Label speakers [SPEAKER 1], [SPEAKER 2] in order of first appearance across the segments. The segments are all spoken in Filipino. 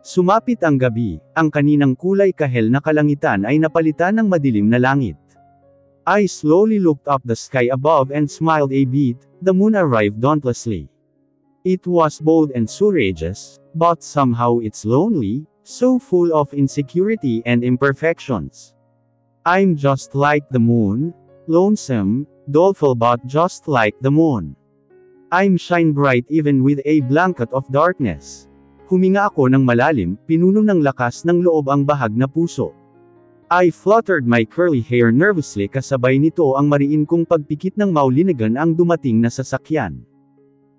[SPEAKER 1] Sumapit ang gabi, ang kaninang kulay kahel na kalangitan ay napalitan ng madilim na langit. I slowly looked up the sky above and smiled a bit. The moon arrived dauntlessly. It was bold and courageous, but somehow it's lonely, so full of insecurity and imperfections. I'm just like the moon, lonesome, doleful but just like the moon. I'm shine bright even with a blanket of darkness. Huminga ako ng malalim, pinuno ng lakas ng loob ang bahag na puso. I fluttered my curly hair nervously kasabay nito ang mariin kong pagpikit ng maulinagan ang dumating na sasakyan.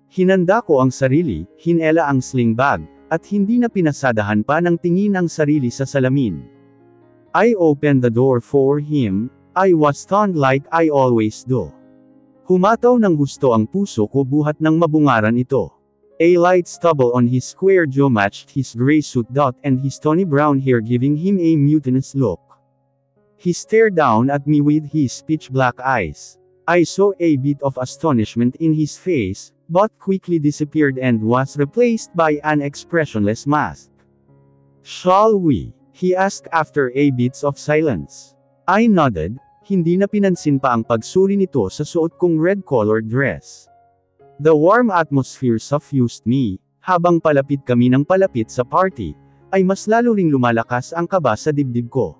[SPEAKER 1] Hinanda ko ang sarili, hinela ang sling bag, at hindi na pinasadahan pa ng tingin ang sarili sa salamin. I opened the door for him. I was stunned like I always do. Humataw ng gusto ang puso ko buhat ng mabungaran ito. A light stubble on his square jaw matched his gray suit and his tawny brown hair giving him a mutinous look. He stared down at me with his pitch black eyes. I saw a bit of astonishment in his face, but quickly disappeared and was replaced by an expressionless mask. "Shall we?" he asked after a bit of silence. I nodded. Hindi na pinansin pa ang pagsuri nito sa suot kong red-colored dress. The warm atmosphere suffused me. Habang palapit kami ng palapit sa party, ay mas lalo ring lumalakas ang kaba sa dibdib ko.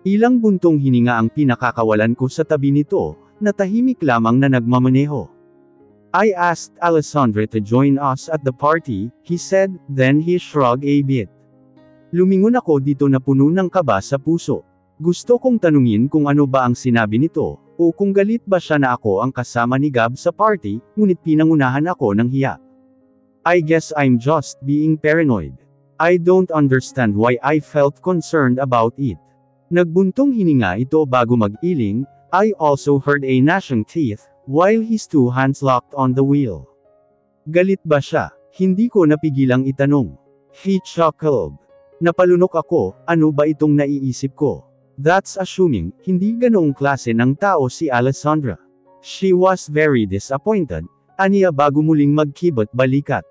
[SPEAKER 1] Ilang buntong hininga ang pinakakawalan ko sa tabi nito, na tahimik lamang na nagmamaneho. I asked Alessandra to join us at the party, he said, then he shrugged a bit. Lumingon ako dito na puno ng kaba sa puso. Gusto kong tanungin kung ano ba ang sinabi nito, o kung galit ba siya na ako ang kasama ni Gab sa party, ngunit pinangunahan ako ng hiya. I guess I'm just being paranoid. I don't understand why I felt concerned about it. Nagbuntong hininga ito bago mag-iling. I also heard a gnashing teeth, while his two hands locked on the wheel. Galit ba siya? Hindi ko napigilang itanong. He chuckled. Napalunok ako, ano ba itong naiisip ko? That's assuming, hindi ganoong klase ng tao si Alessandra. She was very disappointed, aniya bago muling magkibot balikat.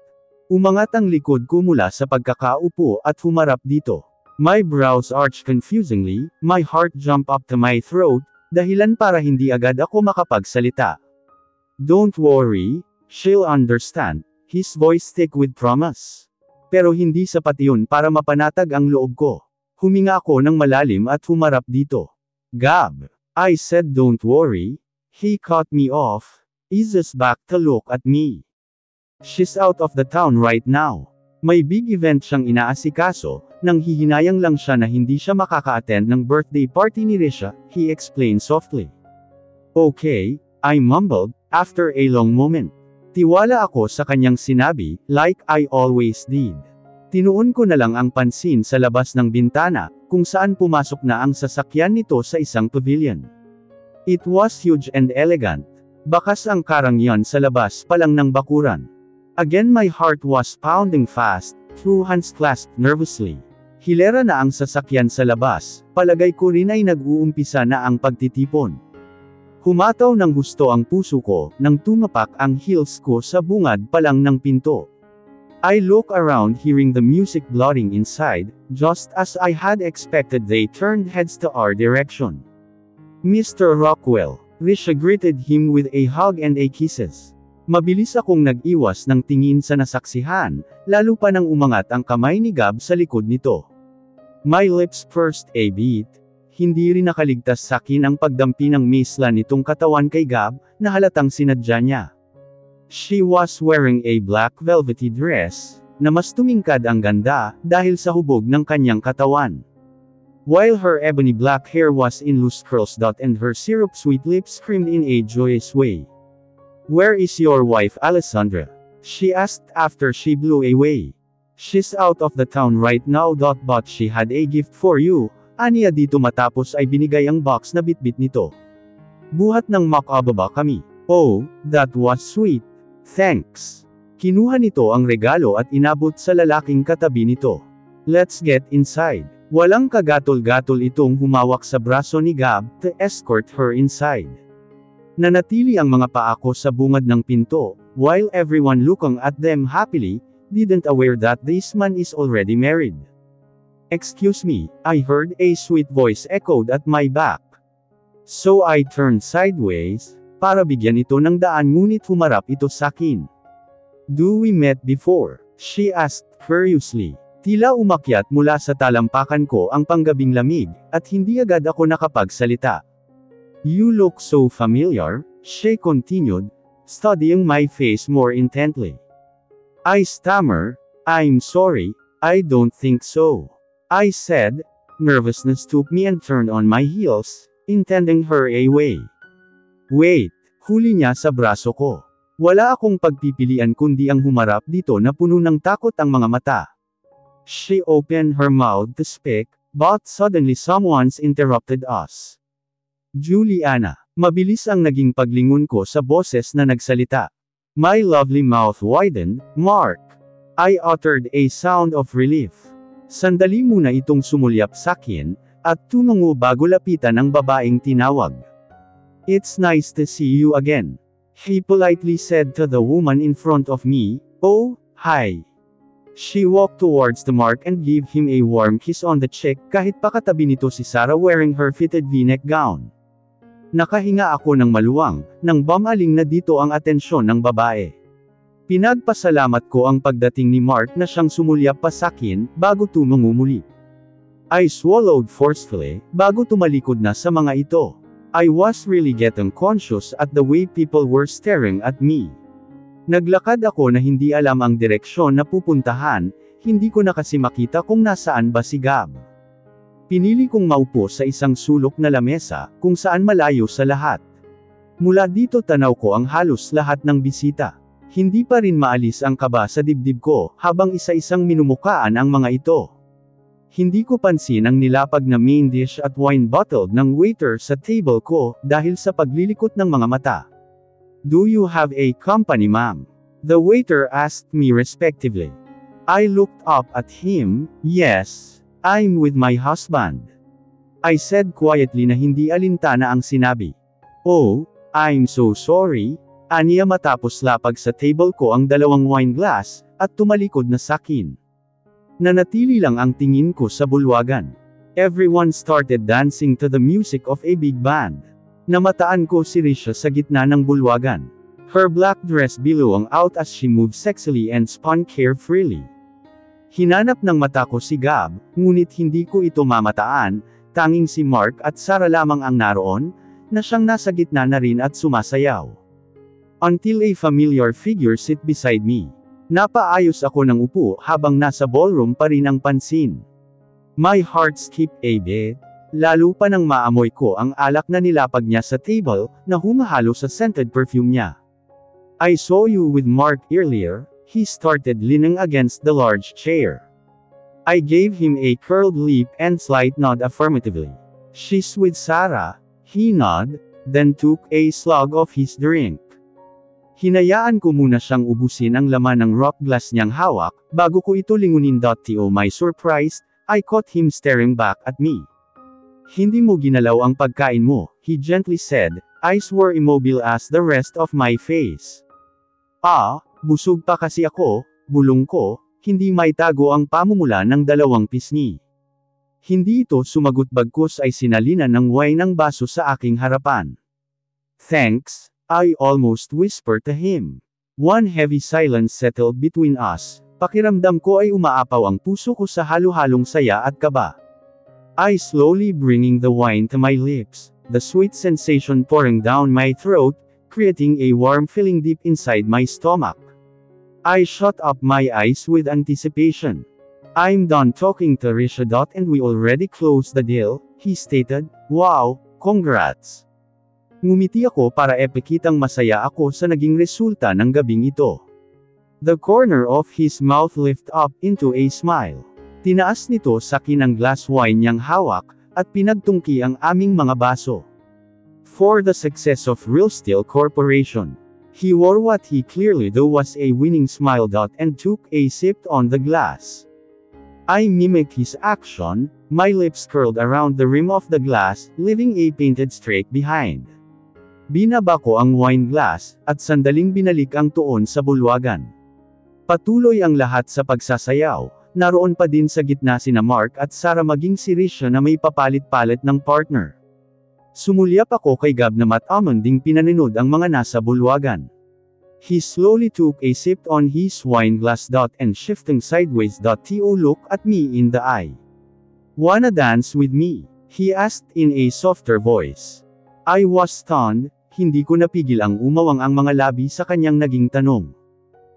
[SPEAKER 1] Umangat ang likod ko mula sa pagkakaupo at humarap dito. My brows arched confusingly, my heart jumped up to my throat, dahilan para hindi agad ako makapagsalita. Don't worry, she'll understand, his voice thick with promise. Pero hindi sapat yun para mapanatag ang loob ko. Huminga ako ng malalim at humarap dito. Gab, I said don't worry. He cut me off, eases back to look at me. She's out of the town right now. May big event siyang inaasikaso, nang hihinayang lang siya na hindi siya makaka-attend ng birthday party ni Risha, he explained softly. Okay, I mumbled, after a long moment. Tiwala ako sa kanyang sinabi, like I always did. Tinuon ko na lang ang pansin sa labas ng bintana, kung saan pumasok na ang sasakyan nito sa isang pavilion. It was huge and elegant. Bakas ang karangyan sa labas pa lang ng bakuran. Again my heart was pounding fast, two hands clasped nervously. Hilera na ang sasakyan sa labas, palagay ko rin ay nag-uumpisa na ang pagtitipon. Humataw ng gusto ang puso ko, nang tumapak ang heels ko sa bungad pa lang ng pinto. I look around hearing the music blaring inside, just as I had expected they turned heads to our direction. Mr. Rockwell, Risha greeted him with a hug and a kisses. Mabilis akong nag-iwas ng tingin sa nasaksihan, lalo pa nang umangat ang kamay ni Gab sa likod nito. My lips pursed a bit. Hindi rin nakaligtas sa akin ang pagdampi ng misla nitong katawan kay Gab, na halatang sinadya niya. She was wearing a black velvety dress, na mas tumingkad ang ganda, dahil sa hubog ng kanyang katawan. While her ebony black hair was in loose curls and her syrup-sweet lips screamed in a joyous way. Where is your wife Alessandra? She asked after she blew away. She's out of the town right now but she had a gift for you, aniya dito matapos ay binigay ang box na bitbit nito. Buhat ng makababa kami. Oh, that was sweet. Thanks. Kinuha nito ang regalo at inabot sa lalaking katabi nito. Let's get inside. Walang kagatol-gatol itong humawak sa braso ni Gab, to escort her inside. Nanatili ang mga paa ko sa bungad ng pinto, while everyone looking at them happily, didn't aware that this man is already married. Excuse me, I heard a sweet voice echoed at my back. So I turned sideways, para bigyan ito ng daan ngunit humarap ito sakin. Do we met before? She asked curiously. Tila umakyat mula sa talampakan ko ang panggabing lamig, at hindi agad ako nakapagsalita. You look so familiar, she continued, studying my face more intently. I stammer, I'm sorry, I don't think so. I said. Nervousness took me and turned on my heels, intending her away. Wait, huli niya sa braso ko. Wala akong pagpipilian kundi ang humarap dito na puno ng takot ang mga mata. She opened her mouth to speak, but suddenly someone's interrupted us. Juliana. Mabilis ang naging paglingon ko sa boses na nagsalita. My lovely mouth widened. Mark. I uttered a sound of relief. Sandali muna itong sumulyap sakin, at tumungo bago lapitan ang babaeng tinawag. It's nice to see you again. He politely said to the woman in front of me. Oh, hi. She walked towards the Mark and gave him a warm kiss on the cheek kahit pakatabi nito si Sarah wearing her fitted v-neck gown. Nakahinga ako ng maluwang, nang bamaling na dito ang atensyon ng babae. Pinagpasalamat ko ang pagdating ni Mark na siyang sumulyap pa sakin, bago tumungo muli. I swallowed forcefully, bago tumalikod na sa mga ito. I was really getting conscious at the way people were staring at me. Naglakad ako na hindi alam ang direksyon na pupuntahan, hindi ko na kasi makita kung nasaan ba si Gab. Pinili kong maupo sa isang sulok na lamesa, kung saan malayo sa lahat. Mula dito tanaw ko ang halos lahat ng bisita. Hindi pa rin maalis ang kaba sa dibdib ko, habang isa-isang minumukaan ang mga ito. Hindi ko pansin ang nilapag na main dish at wine bottle ng waiter sa table ko, dahil sa paglilikot ng mga mata. Do you have a company, ma'am? The waiter asked me respectively. I looked up at him. Yes, I'm with my husband. I said quietly na hindi alintana ang sinabi. Oh, I'm so sorry. Aniya matapos lapag sa table ko ang dalawang wine glass, at tumalikod na sakin. Nanatili lang ang tingin ko sa bulwagan. Everyone started dancing to the music of a big band. Namataan ko si Risha sa gitna ng bulwagan. Her black dress billowing out as she moved sexily and spun carefreely. Hinanap ng mata ko si Gab, ngunit hindi ko ito mamataan, tanging si Mark at Sarah lamang ang naroon, na siyang nasa gitna na rin at sumasayaw. Until a familiar figure sit beside me. Napaayos ako ng upo habang nasa ballroom pa rin ang pansin. My heart skipped a beat. Lalo pa nang maamoy ko ang alak na nilapag niya sa table, na humahalo sa scented perfume niya. I saw you with Mark earlier, he started leaning against the large chair. I gave him a curled lip and slight nod affirmatively. She's with Sarah, he nodded, then took a slug of his drink. Hinayaan ko muna siyang ubusin ang laman ng rock glass niyang hawak, bago ko ito lingunin. To my surprise, I caught him staring back at me. Hindi mo ginalaw ang pagkain mo, he gently said, eyes were immobile as the rest of my face. Busog pa kasi ako, bulong ko, hindi maitago ang pamumula ng dalawang pisngi. Hindi ito sumagot bagkus ay sinalina ng wine ang baso sa aking harapan. Thanks, I almost whispered to him. One heavy silence settled between us, pakiramdam ko ay umaapaw ang puso ko sa halo-halong saya at kaba. I slowly bringing the wine to my lips, the sweet sensation pouring down my throat, creating a warm feeling deep inside my stomach. I shut up my eyes with anticipation. I'm done talking to Risha. And we already closed the deal, he stated. Wow, congrats. Ngumiti ako para epekitang masaya ako sa naging resulta ng gabing ito. The corner of his mouth lifted up into a smile. Tinaas nito sa akin ang glass wine niyang hawak, at pinagtungki ang aming mga baso. For the success of Real Steel Corporation. He wore what he clearly though was a winning smile. And took a sip on the glass. I mimicked his action, my lips curled around the rim of the glass, leaving a painted streak behind. Binaba ko ang wine glass, at sandaling binalik ang tuon sa bulwagan. Patuloy ang lahat sa pagsasayaw, naroon pa din sa gitna sina Mark at Sarah maging si Risha na may papalit-palit ng partner. Sumulyap ako kay Gab na matamanding pinaninod ang mga nasa bulwagan. He slowly took a sip on his wine glass. And shifting sideways. To look at me in the eye. "Wanna dance with me?" he asked in a softer voice. I was stunned, hindi ko napigil ang umawang ang mga labi sa kanyang naging tanong.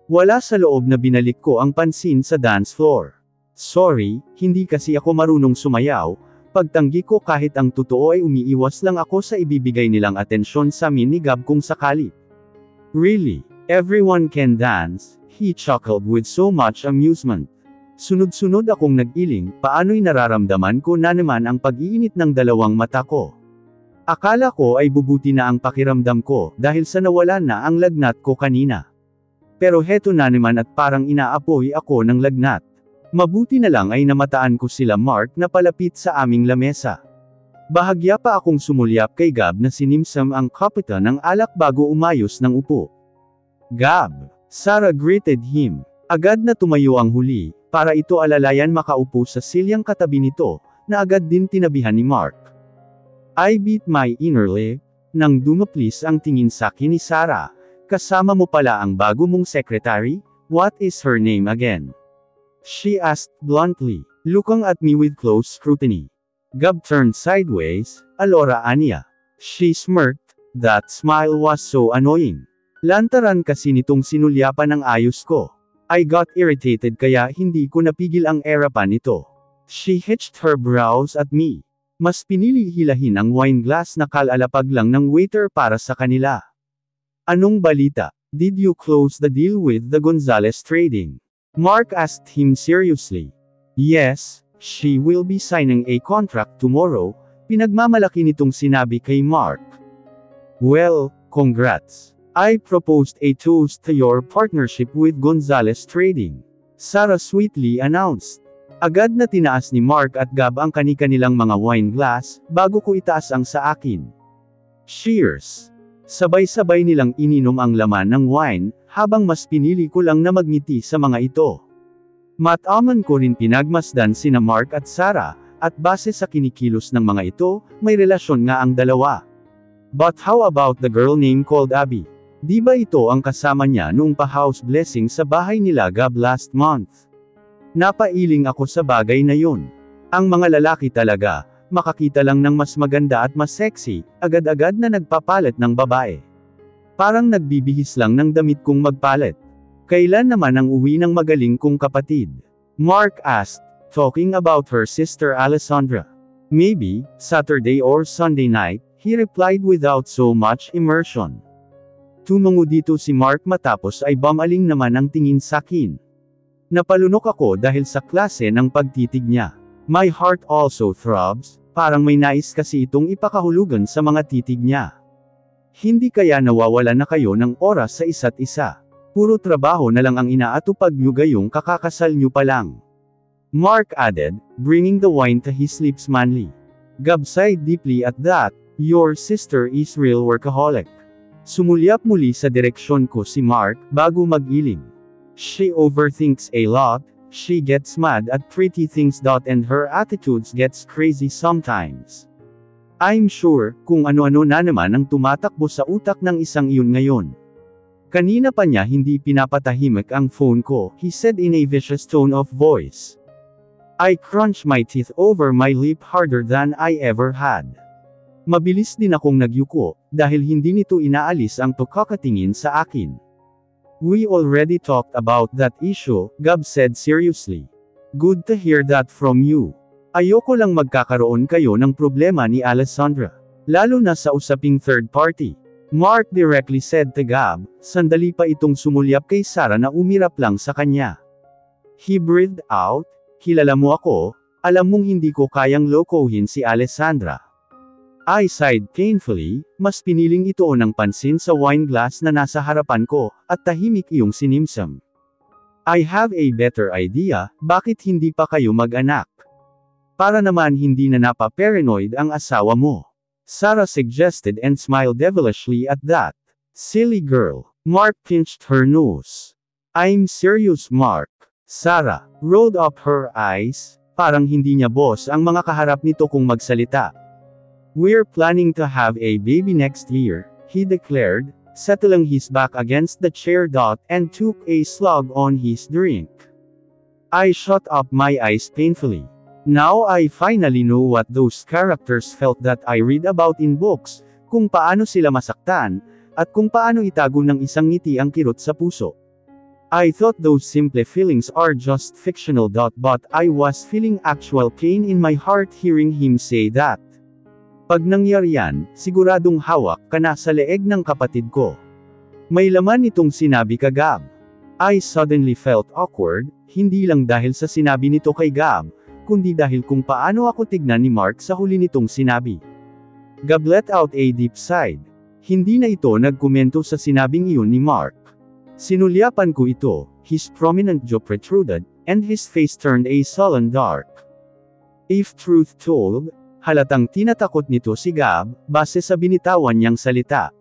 [SPEAKER 1] Wala sa loob na binalik ko ang pansin sa dance floor. Sorry, hindi kasi ako marunong sumayaw, pagtanggi ko kahit ang totoo ay umiiwas lang ako sa ibibigay nilang atensyon sa amin ni Gab kung sakali. Really? Everyone can dance, he chuckled with so much amusement. Sunod-sunod akong nag-iling, paano'y nararamdaman ko na naman ang pag-iinit ng dalawang mata ko. Akala ko ay bubuti na ang pakiramdam ko dahil sa nawala na ang lagnat ko kanina. Pero heto na naman at parang inaapoy ako ng lagnat. Mabuti na lang ay namataan ko sila Mark na palapit sa aming lamesa. Bahagya pa akong sumulyap kay Gab na sinimsam ang kapitan ng alak bago umayos ng upo. Gab! Sarah greeted him. Agad na tumayo ang huli, para ito alalayan makaupo sa silyang katabi nito, na agad din tinabihan ni Mark. I bit my inner lip, nang dumaplis ang tingin sa akin ni Sarah. Kasama mo pala ang bago mong secretary? What is her name again? She asked bluntly, looking at me with close scrutiny. Gab turned sideways, Alora Anya. She smirked, that smile was so annoying. Lantaran kasi nitong sinulyapan ang ayos ko. I got irritated kaya hindi ko napigil ang erapan nito. She hitched her brows at me. Mas pinili hilahin ang wine glass na kalalapag lang ng waiter para sa kanila. Anong balita? Did you close the deal with the Gonzales Trading? Mark asked him seriously. Yes, she will be signing a contract tomorrow, pinagmamalaki nitong sinabi kay Mark. Well, congrats. I proposed a toast to your partnership with Gonzales Trading. Sarah sweetly announced. Agad na tinaas ni Mark at Gab ang kani-kanilang mga wine glass, bago ko itaas ang sa akin. Cheers! Sabay-sabay nilang ininom ang laman ng wine, habang mas pinili ko lang na magngiti sa mga ito. Mataman ko rin pinagmasdan sina Mark at Sarah, at base sa kinikilos ng mga ito, may relasyon nga ang dalawa. But how about the girl name called Abby? Di ba ito ang kasama niya noong pa-house blessing sa bahay nila Gab last month? Napailing ako sa bagay na yun. Ang mga lalaki talaga, makakita lang ng mas maganda at mas sexy, agad-agad na nagpapalit ng babae. Parang nagbibihis lang ng damit kong magpalit. Kailan naman ang uwi ng magaling kong kapatid? Mark asked, talking about her sister Alessandra. Maybe, Saturday or Sunday night, he replied without so much immersion. Tumango dito si Mark matapos ay bumaling naman ang tingin sa akin. Napalunok ako dahil sa klase ng pagtitig niya. My heart also throbs, parang may nais kasi itong ipakahulugan sa mga titig niya. Hindi kaya nawawala na kayo ng oras sa isa't isa. Puro trabaho na lang ang inaatupag nyo gayong kakakasal nyo pa lang. Mark added, bringing the wine to his lips manly. Gab sighed deeply at that. Your sister is real workaholic. Sumulyap muli sa direksyon ko si Mark, bago mag-iling. She overthinks a lot, she gets mad at pretty things. And her attitudes gets crazy sometimes. I'm sure, kung ano-ano na naman ang tumatakbo sa utak ng isang iyon ngayon. Kanina pa niya hindi pinapatahimik ang phone ko, he said in a vicious tone of voice. I crunched my teeth over my lip harder than I ever had. Mabilis din akong nagyuko, dahil hindi nito inaalis ang pagkakatingin sa akin. We already talked about that issue, Gab said seriously. Good to hear that from you. Ayoko lang magkakaroon kayo ng problema ni Alessandra. Lalo na sa usaping third party. Mark directly said to Gab, sandali pa itong sumulyap kay Sarah na umirap lang sa kanya. He breathed out, kilala mo ako, alam mong hindi ko kayang lokohin si Alessandra. I sighed painfully, mas piniling ito ng pansin sa wine glass na nasa harapan ko, at tahimik iyong sinimsam. I have a better idea, bakit hindi pa kayo mag-anak? Para naman hindi na napa-paranoid ang asawa mo. Sarah suggested and smiled devilishly at that. Silly girl. Mark pinched her nose. I'm serious, Mark. Sarah rolled up her eyes, parang hindi niya boss ang mga kaharap nito kung magsalita. We're planning to have a baby next year, he declared, settling his back against the chair. And took a slug on his drink. I shut up my eyes painfully. Now I finally know what those characters felt that I read about in books, kung paano sila masaktan, at kung paano itago ng isang ngiti ang kirot sa puso. I thought those simple feelings are just fictional. But I was feeling actual pain in my heart hearing him say that. Pag nangyari yan, siguradong hawak ka na sa leeg ng kapatid ko. May laman itong sinabi ka, Gab. I suddenly felt awkward, hindi lang dahil sa sinabi nito kay Gab, kundi dahil kung paano ako tignan ni Mark sa huli nitong sinabi. Gab let out a deep sigh. Hindi na ito nagkomento sa sinabing iyon ni Mark. Sinulyapan ko ito, his prominent jaw protruded, and his face turned a sullen dark. If truth told, halatang tinatakot nito si Gab, base sa binitawan niyang salita.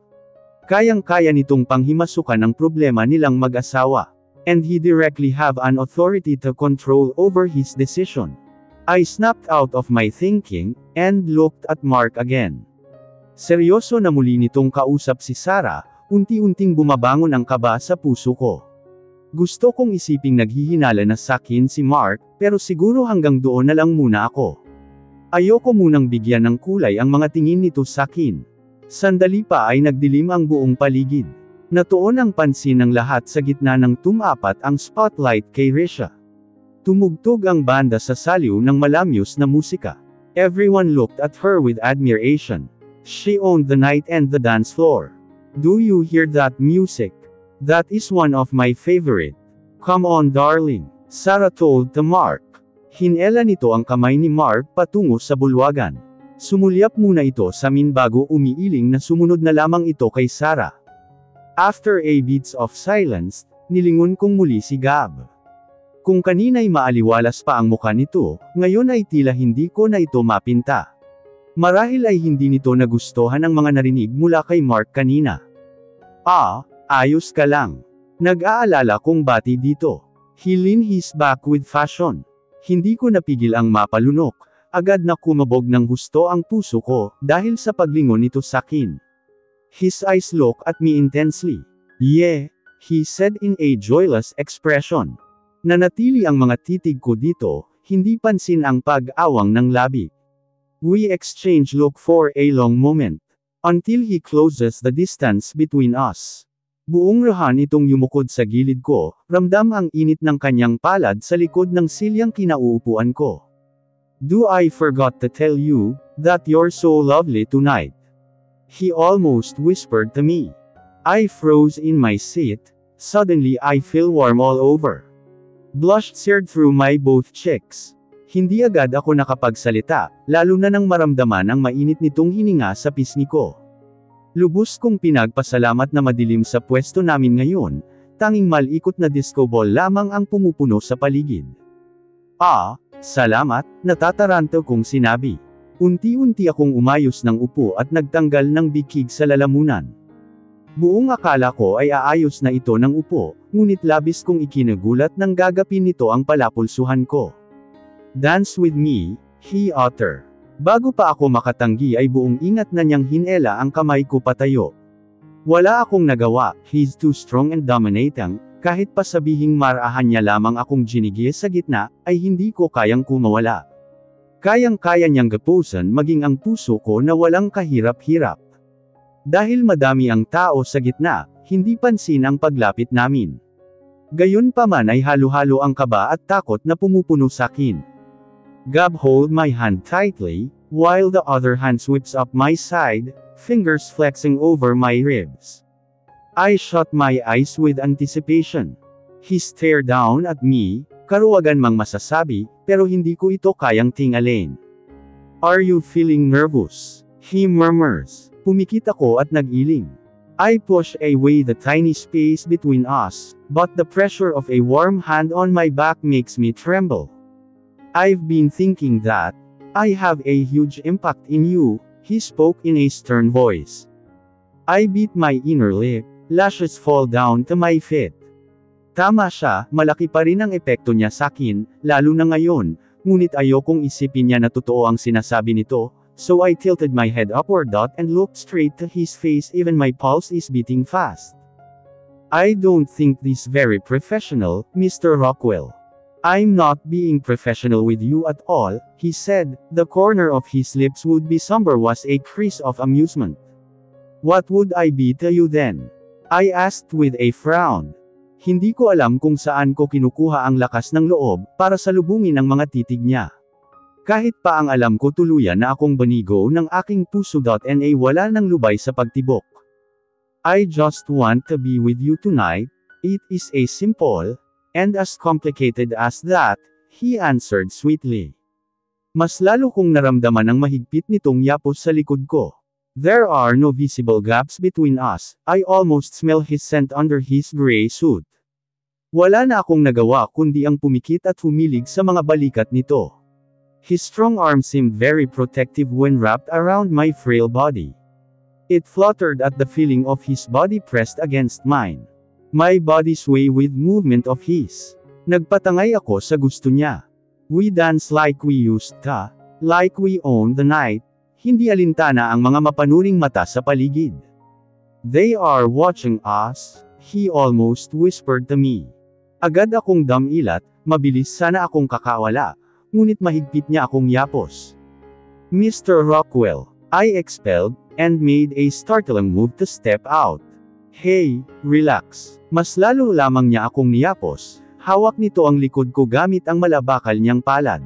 [SPEAKER 1] Kayang-kaya nitong panghimasukan ang problema nilang mag-asawa. And he directly have an authority to control over his decision. I snapped out of my thinking, and looked at Mark again. Seryoso na muli nitong kausap si Sarah, unti-unting bumabangon ang kaba sa puso ko. Gusto kong isiping naghihinala na sakin si Mark, pero siguro hanggang doon na lang muna ako. Ayoko munang bigyan ng kulay ang mga tingin nito sakin. Sandali pa ay nagdilim ang buong paligid. Natuon ang pansin ng lahat sa gitna ng tumapat ang spotlight kay Risha. Tumugtog ang banda sa saliw ng malamyos na musika. Everyone looked at her with admiration. She owned the night and the dance floor. Do you hear that music? That is one of my favorite. Come on darling, Sarah told to Mark. Hinela nito ang kamay ni Mark patungo sa bulwagan. Sumulyap muna ito sa min bago umiiling na sumunod na lamang ito kay Sarah. After a bit of silence, nilingon kong muli si Gab. Kung kanina'y maaliwalas pa ang mukha nito, ngayon ay tila hindi ko na ito mapinta. Marahil ay hindi nito nagustuhan ang mga narinig mula kay Mark kanina. Ayos ka lang. Nag-aalala kong bati dito. He leaned his back with fashion. Hindi ko napigil ang mapalunok, agad na kumabog ng husto ang puso ko, dahil sa paglingon nito sakin. His eyes looked at me intensely. Yeah, he said in a joyless expression. Nanatili ang mga titig ko dito, hindi pansin ang pag-awang ng labi. We exchange look for a long moment. Until he closes the distance between us. Buong rahan itong yumukod sa gilid ko, ramdam ang init ng kanyang palad sa likod ng silyang kinauupuan ko. Do I forgot to tell you, that you're so lovely tonight? He almost whispered to me. I froze in my seat, suddenly I feel warm all over. Blush seared through my both cheeks. Hindi agad ako nakapagsalita, lalo na nang maramdaman ang mainit nitong hininga sa pisngi ko. Lubos kong pinagpasalamat na madilim sa pwesto namin ngayon, tanging malikot na disco ball lamang ang pumupuno sa paligid. Salamat, natataranto kong sinabi. Unti-unti akong umayos ng upo at nagtanggal ng bikig sa lalamunan. Buong akala ko ay aayos na ito ng upo, ngunit labis kong ikinagulat nang gagapin nito ang palapulsuhan ko. Dance with me, he uttered. Bago pa ako makatanggi ay buong ingat na niyang hinela ang kamay ko patayo. Wala akong nagawa, he's too strong and dominating, kahit pa sabihing marahan niya lamang akong ginigye sa gitna, ay hindi ko kayang kumawala. Kayang-kaya niyang gapusan maging ang puso ko na walang kahirap-hirap. Dahil madami ang tao sa gitna, hindi pansin ang paglapit namin. Gayunpaman ay halo-halo ang kaba at takot na pumupuno sa akin. Gab hold my hand tightly, while the other hand sweeps up my side, fingers flexing over my ribs. I shut my eyes with anticipation. He stared down at me, karuwagan mang masasabi, pero hindi ko ito kayang tingalin. Are you feeling nervous? He murmurs. Pumikit ako at nag-iling. I push away the tiny space between us, but the pressure of a warm hand on my back makes me tremble. I've been thinking that I have a huge impact in you, he spoke in a stern voice. I bit my inner lip, lashes fall down to my feet. Tama siya, malaki pa rin ang epekto niya sakin, lalo na ngayon, ngunit ayokong isipin niya na totoo ang sinasabi nito, so I tilted my head upward and looked straight to his face. Even my pulse is beating fast. I don't think this very professional, Mr. Rockwell. I'm not being professional with you at all, he said. The corner of his lips would be somber was a crease of amusement. What would I be to you then? I asked with a frown. Hindi ko alam kung saan ko kinukuha ang lakas ng loob, para salubungin ang mga titig niya. Kahit pa ang alam ko tuluyan na akong banigo ng aking puso. Na wala ng lubay sa pagtibok. I just want to be with you tonight. It is as simple, and as complicated as that, he answered sweetly. Mas lalo kong naramdaman ang mahigpit nitong yapos sa likod ko. There are no visible gaps between us. I almost smell his scent under his gray suit. Wala na akong nagawa kundi ang pumikit at humilig sa mga balikat nito. His strong arm seemed very protective when wrapped around my frail body. It fluttered at the feeling of his body pressed against mine. My body swayed with movement of his. Nagpatangay ako sa gusto niya. We danced like we used to, like we owned the night. Hindi alintana ang mga mapanuring mata sa paligid. They are watching us, he almost whispered to me. Agad akong damilat, mabilis sana akong kakawala, ngunit mahigpit niya akong yapos. Mr. Rockwell, I expelled, and made a startling move to step out. Hey, relax. Mas lalo lamang niya akong niyapos, hawak nito ang likod ko gamit ang malabakal niyang palad.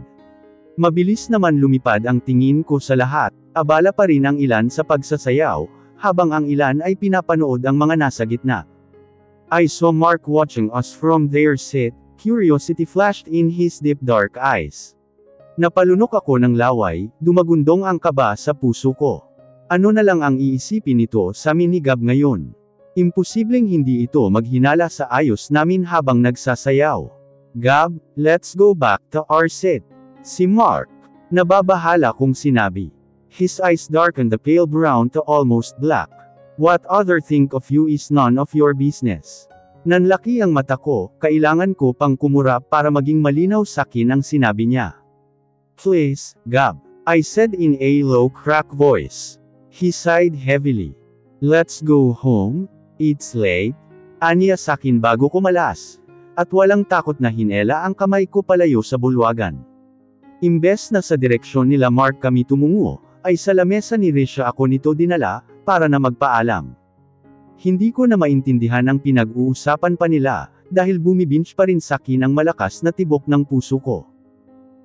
[SPEAKER 1] Mabilis naman lumipad ang tingin ko sa lahat, abala pa rin ang ilan sa pagsasayaw, habang ang ilan ay pinapanood ang mga nasa gitna. I saw Mark watching us from their seat, curiosity flashed in his deep dark eyes. Napalunok ako ng laway, dumagundong ang kaba sa puso ko. Ano na lang ang iisipin nito sa minigab ngayon? Imposibleng hindi ito maghinala sa ayos namin habang nagsasayaw. Gab, let's go back to our seat. Si Mark. Nababahala kong sinabi. His eyes darkened the pale brown to almost black. What other think of you is none of your business. Nanlaki ang mata ko, kailangan ko pang kumurap para maging malinaw sakin ang sinabi niya. Please, Gab. I said in a low cracked voice. He sighed heavily. Let's go home, it's late. Aniya sakin bago kumalas. At walang takot na hinela ang kamay ko palayo sa bulwagan. Imbes na sa direksyon nila Mark kami tumungo, ay sa lamesa ni Risha ako nito dinala, para na magpaalam. Hindi ko na maintindihan ang pinag-uusapan pa nila, dahil bumibinch pa rin sakin ang malakas na tibok ng puso ko.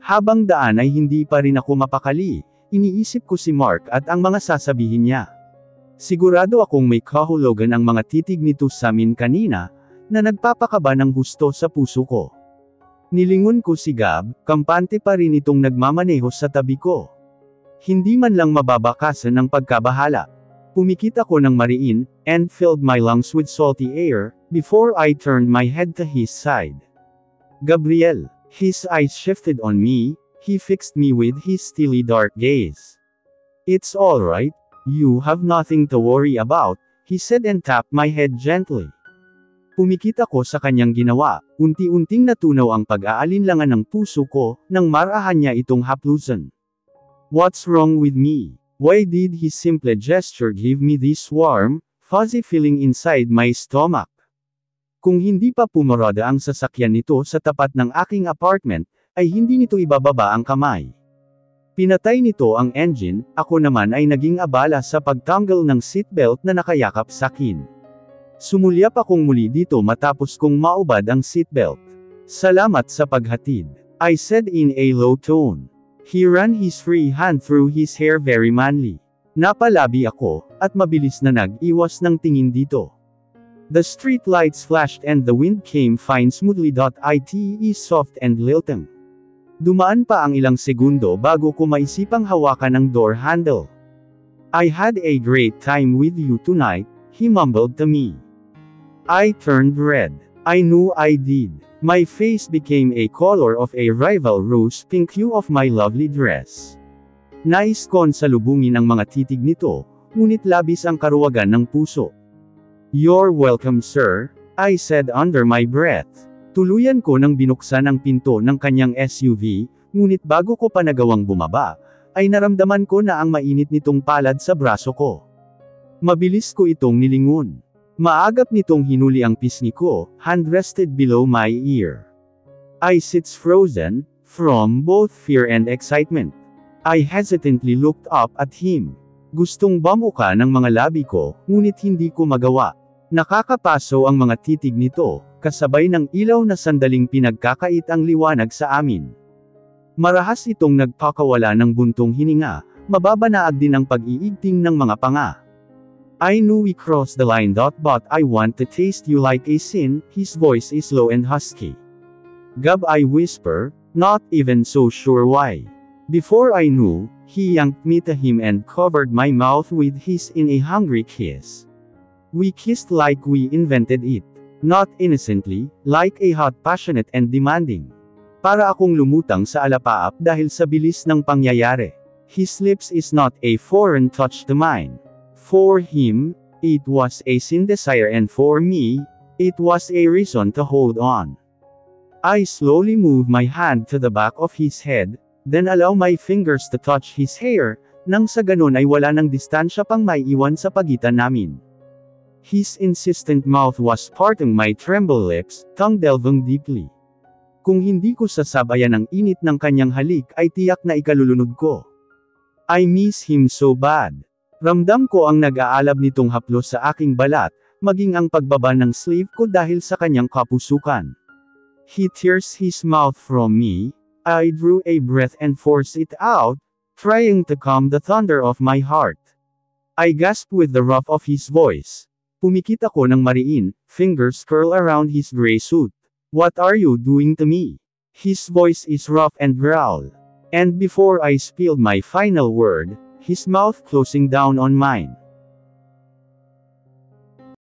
[SPEAKER 1] Habang daan ay hindi pa rin ako mapakali, iniisip ko si Mark at ang mga sasabihin niya. Sigurado akong may kahulugan ang mga titig nito sa amin kanina, na nagpapakaba ng husto sa puso ko. Nilingon ko si Gab, kampante pa rin itong nagmamaneho sa tabi ko. Hindi man lang mababakasan ng pagkabahala. Pumikit ako ng mariin, and filled my lungs with salty air, before I turned my head to his side. Gabriel. His eyes shifted on me, he fixed me with his steely dark gaze. It's alright, you have nothing to worry about, he said and tapped my head gently. Pumikit ako sa kanyang ginawa, unti-unting natunaw ang pag-aalinlangan ng puso ko, nang marahan niya itong haplusan. What's wrong with me? Why did his simple gesture give me this warm, fuzzy feeling inside my stomach? Kung hindi pa pumarada ang sasakyan nito sa tapat ng aking apartment, ay hindi nito ibababa ang kamay. Pinatay nito ang engine, ako naman ay naging abala sa pagtanggal ng seatbelt na nakayakap sakin. Sumulyap akong muli dito matapos kong maubad ang seatbelt. Salamat sa paghatid, I said in a low tone. He ran his free hand through his hair very manly. Napalabi ako, at mabilis na nag-iwas ng tingin dito. The street lights flashed and the wind came fine smoothly. It is soft and lilting. Dumaan pa ang ilang segundo bago ko maisipang hawakan ang door handle. I had a great time with you tonight, he mumbled to me. I turned red. I knew I did. My face became a color of a rival rose pink hue of my lovely dress. Nais kong salubungin ang mga titig nito, ngunit labis ang karuwagan ng puso. You're welcome, sir. I said under my breath. Tuluyan ko nang binuksan ang pinto ng kanyang SUV, ngunit bago ko pa nagawang bumaba, ay naramdaman ko na ang mainit nitong palad sa braso ko. Mabilis ko itong nilingon. Maagap nitong hinuli ang pisngi ko, hand rested below my ear. I sits frozen, from both fear and excitement. I hesitantly looked up at him. Gustong bamuka ng mga labi ko, ngunit hindi ko magawa. Nakakapaso ang mga titig nito, kasabay ng ilaw na sandaling pinagkakait ang liwanag sa amin. Marahas itong nagpakawala ng buntong hininga, mababanaag din ang pag-iigting ng mga panga. I knew we crossed the line. But I want to taste you like a sin. His voice is low and husky. Gab, I whisper, not even so sure why. Before I knew, he yanked me to him and covered my mouth with his in a hungry kiss. We kissed like we invented it. Not innocently, like a hot, passionate and demanding. Para akong lumutang sa alapaap dahil sa bilis ng pangyayari. His lips is not a foreign touch to mine. For him, it was a sin desire, and for me, it was a reason to hold on. I slowly move my hand to the back of his head, then allow my fingers to touch his hair, nang sa ganun ay wala ng distansya pang maiiwan sa pagitan namin. His insistent mouth was parting my tremble lips, tongue delving deeply. Kung hindi ko sasabayan ang init ng kanyang halik ay tiyak na ikalulunod ko. I miss him so bad. Ramdam ko ang nag-aalab nitong haplos sa aking balat, maging ang pagbaba ng sleeve ko dahil sa kanyang kapusukan. He tears his mouth from me. I drew a breath and forced it out, trying to calm the thunder of my heart. I gasped with the rough of his voice. Pumikit ako ng mariin, fingers curl around his gray suit. What are you doing to me? His voice is rough and growl. And before I spilled my final word, his mouth closing down on mine.